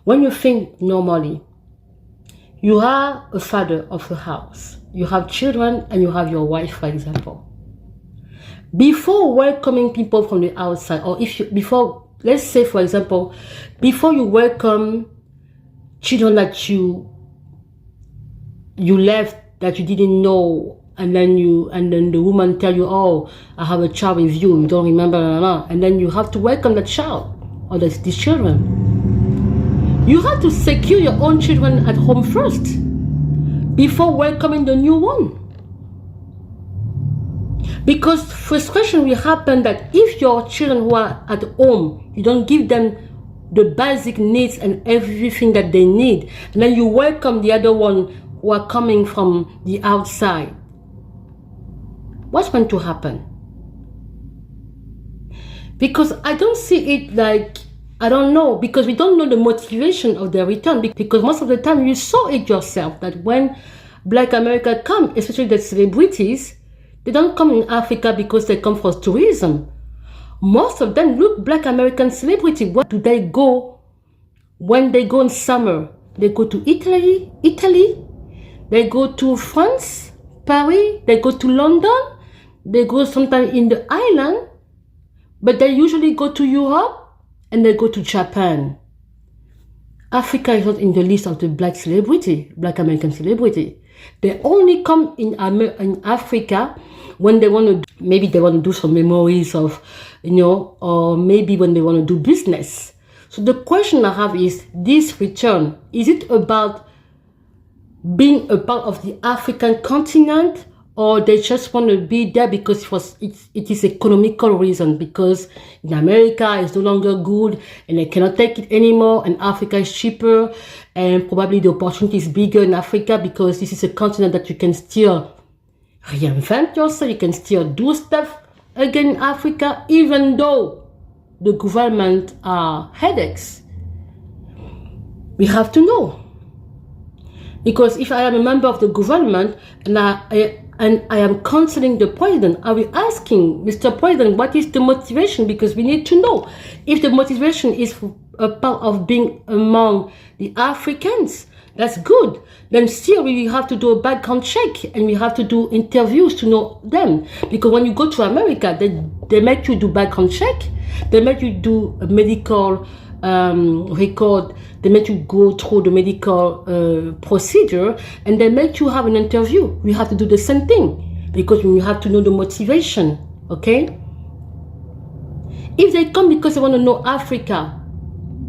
when you think normally, you are a father of a house, you have children, and you have your wife, for example. Before welcoming people from the outside, or let's say, for example, before you welcome children that you left, that you didn't know, and then the woman tell you, oh, I have a child with you don't remember, blah, blah, blah. And then you have to welcome that child or these children. You have to secure your own children at home first before welcoming the new one. Because frustration will happen that if your children who are at home, you don't give them the basic needs and everything that they need, and then you welcome the other one who are coming from the outside, what's going to happen? Because I don't see it like, I don't know, because we don't know the motivation of their return. Because most of the time you saw it yourself that when Black America come, especially the celebrities, they don't come in Africa because they come for tourism. Most of them, look, Black American celebrity, where do they go when they go in summer? They go to Italy, they go to France, Paris, they go to London, they go sometimes in the island, but they usually go to Europe and they go to Japan. Africa is not in the list of the Black American celebrity. They only come in Africa when they want to, maybe they want to do some memories of, or maybe when they want to do business. So the question I have is, this return, is it about being a part of the African continent, or they just want to be there because it is economical reason, because in America it's no longer good and they cannot take it anymore, and Africa is cheaper and probably the opportunity is bigger in Africa because this is a continent that you can still reinvent yourself, you can still do stuff again in Africa, even though the government are headaches. We have to know. Because if I am a member of the government and I am counseling the president, I will asking, Mr. President, what is the motivation? Because we need to know. If the motivation is a part of being among the Africans, that's good. Then still we have to do a background check and we have to do interviews to know them. Because when you go to America, they make you do background check, they make you do a medical record, they make you go through the medical procedure, and they make you have an interview. We have to do the same thing because you have to know the motivation, okay? If they come because they want to know Africa,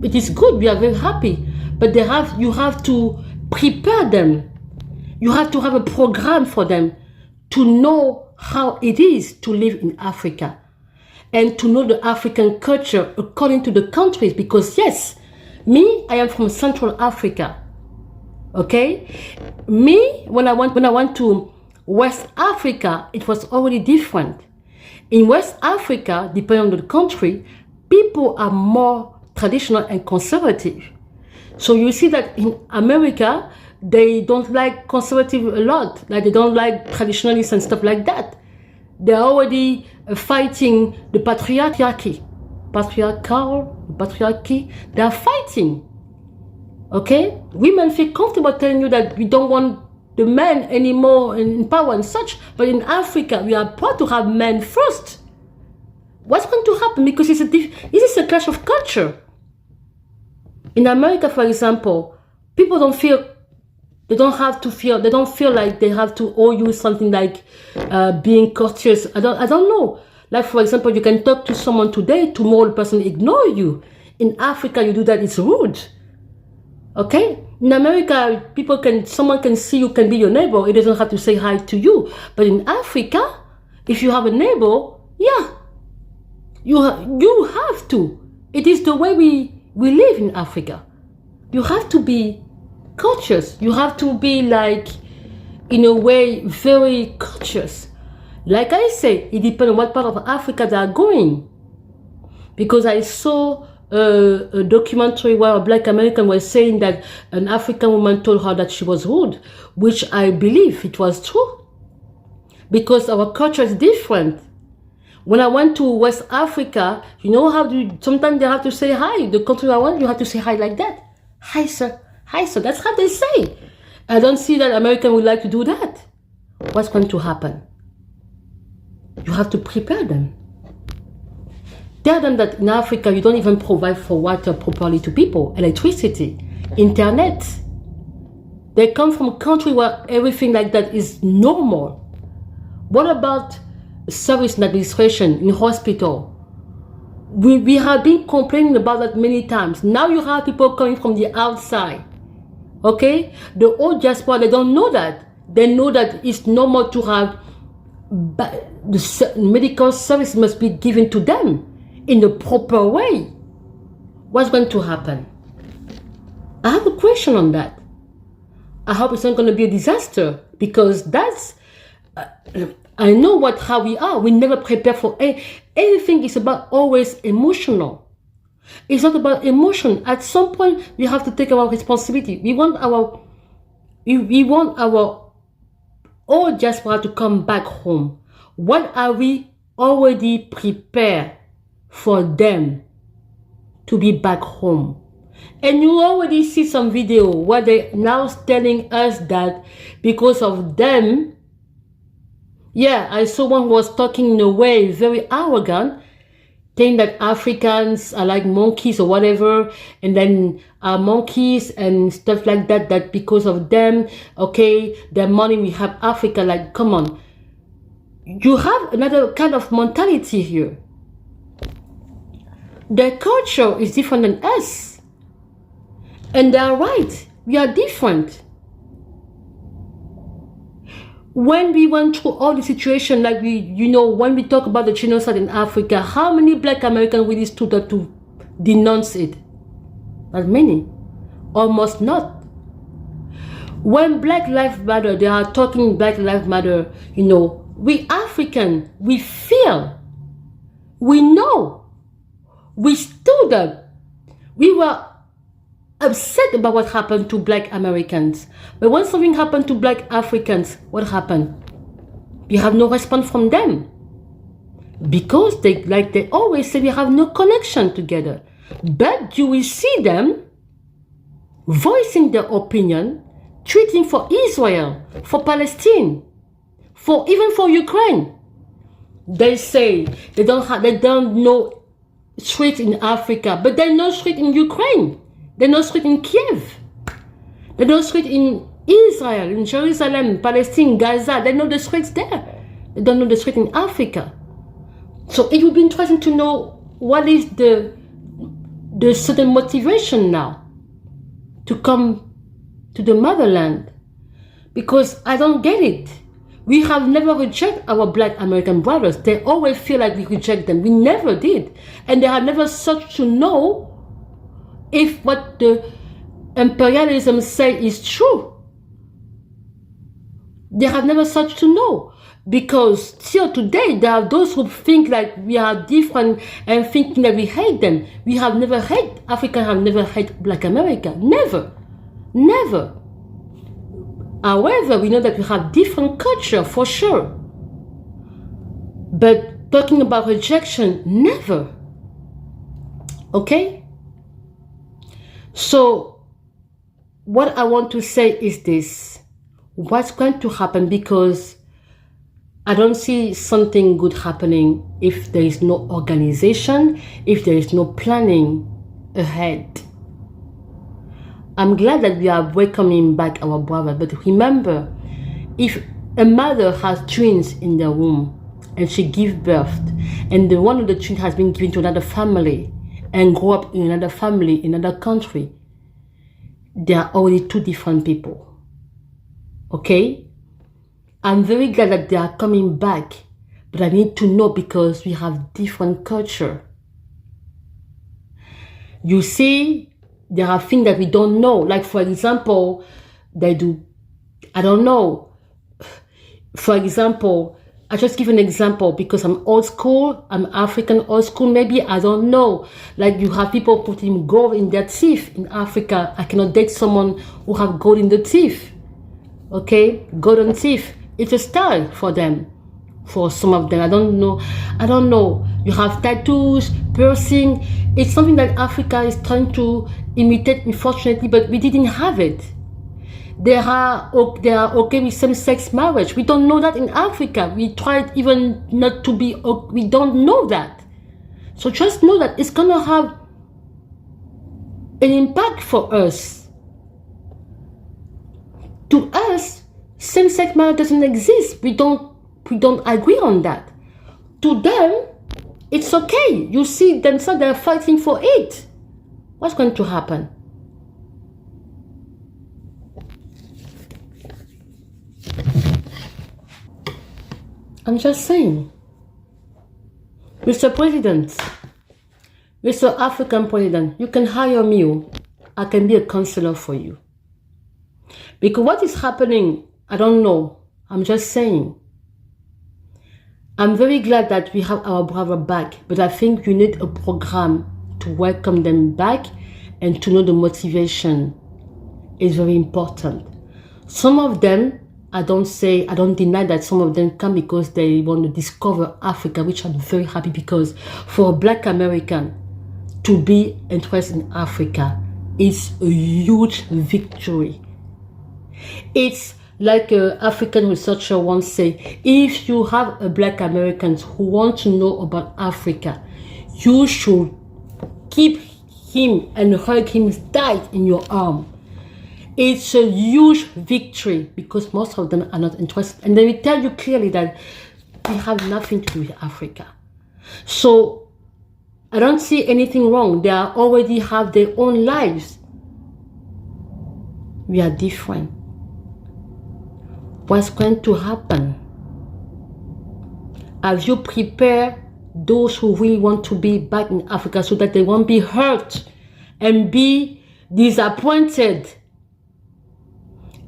it is good, we are very happy, but you have to prepare them. You have to have a program for them to know how it is to live in Africa and to know the African culture according to the countries. Because yes, I am from Central Africa, okay? When I went to West Africa, it was already different. In West Africa, depending on the country, people are more traditional and conservative. So you see that in America, they don't like conservative a lot. Like they don't like traditionalists and stuff like that. They're already fighting the patriarchy. They are fighting. Okay? Women feel comfortable telling you that we don't want the men anymore in power and such. But in Africa, we are proud to have men first. What's going to happen? Because this is a clash of culture. In America, for example, people don't feel like they have to owe you something like being courteous. I don't know. Like, for example, you can talk to someone today, tomorrow the person ignore you. In Africa, you do that, it's rude. Okay? In America, someone can see you, can be your neighbor. It doesn't have to say hi to you. But in Africa, if you have a neighbor, yeah, you have to. It is the way we live in Africa. You have to be courteous. You have to be, like, in a way, very courteous. Like I say, it depends on what part of Africa they are going. Because I saw a documentary where a Black American was saying that an African woman told her that she was rude, which I believe it was true. Because our culture is different. When I went to West Africa, you know how sometimes they have to say hi. The country I went, you have to say hi like that. Hi, sir. Hi, sir. That's how they say. I don't see that American would like to do that. What's going to happen? You have to prepare them. Tell them that in Africa, you don't even provide for water properly to people, electricity, internet. They come from a country where everything like that is normal. What about service and administration in hospital? We have been complaining about that many times. Now you have people coming from the outside. Okay? The old diaspora, they don't know that. They know that it's normal to have the medical service must be given to them in the proper way. What's going to happen? I have a question on that. I hope it's not going to be a disaster, because that's I know how we are. We never prepare for anything. Is about always emotional. It's not about emotion. At some point, we have to take our responsibility. We want our old diaspora to come back home. What are we already prepared for them to be back home? And you already see some video where they now telling us that because of them. Yeah, I saw one who was talking in a way very arrogant, saying that Africans are like monkeys or whatever, and then monkeys and stuff like that, that because of them, okay, the money we have Africa, like, come on. You have another kind of mentality here. Their culture is different than us. And they are right. We are different. When we went through all the situation, like when we talk about the genocide in Africa, how many Black Americans really stood up to denounce it? Not many. Almost not. When Black Lives Matter, they are talking Black Lives Matter, we African, we feel, we know, we stood up. We were upset about what happened to Black Americans. But when something happened to Black Africans, what happened? We have no response from them. Because they always say, we have no connection together. But you will see them voicing their opinion, tweeting for Israel, for Palestine, even for Ukraine. They say they don't know streets in Africa, but they know streets in Ukraine. They know street in Kiev. They know street in Israel, in Jerusalem, Palestine, Gaza. They know the streets there. They don't know the street in Africa. So it would be interesting to know what is the certain motivation now to come to the motherland. Because I don't get it. We have never rejected our Black American brothers. They always feel like we reject them. We never did. And they have never sought to know if what the imperialism say is true. They have never sought to know, because till today there are those who think like we are different and thinking that we hate them. We have never hate Africans. Have never hate Black America. Never. However, we know that we have different culture for sure, but talking about rejection, never. Okay. So, what I want to say is this. What's going to happen? Because I don't see something good happening if there is no organization, if there is no planning ahead. I'm glad that we are welcoming back our brother. But remember, if a mother has twins in their womb and she gives birth, and one of the twins has been given to another family, and grow up in another family, in another country, they are already two different people. Okay? I'm very glad that they are coming back, but I need to know, because we have different culture. You see, there are things that we don't know. Like, for example, they do, I don't know. For example, I just give an example because I'm old school, I'm African old school, maybe, I don't know. Like, you have people putting gold in their teeth in Africa. I cannot date someone who have gold in the teeth. Okay? Golden teeth. It's a style for them. for some of them. I don't know. You have tattoos, piercing. It's something that Africa is trying to imitate, unfortunately, but we didn't have it. They are okay with same-sex marriage. We don't know that in Africa. We tried even not to be. We don't know that. So just know that it's gonna have an impact for us. To us, same-sex marriage doesn't exist. We don't agree on that. To them, it's okay. You see themselves, they're fighting for it. What's going to happen? I'm just saying. Mr. President, Mr. African President, you can hire me. I can be a counselor for you. Because what is happening, I don't know. I'm just saying. I'm very glad that we have our brother back, but I think you need a program to welcome them back and to know the motivation is very important. Some of them, I don't deny that some of them come because they want to discover Africa, which I'm very happy, because for a Black American to be interested in Africa is a huge victory. It's like an African researcher once said, if you have a Black Americans who want to know about Africa, you should keep him and hug him tight in your arm. It's a huge victory because most of them are not interested. And they will tell you clearly that we have nothing to do with Africa. So I don't see anything wrong. They already have their own lives. We are different. What's going to happen? Have you prepared those who really want to be back in Africa so that they won't be hurt and be disappointed?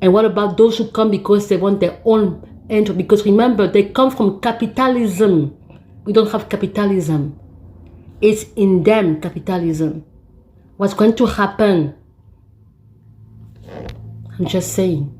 And what about those who come because they want their own end? Because remember, they come from capitalism. We don't have capitalism. It's in them, capitalism. What's going to happen? I'm just saying.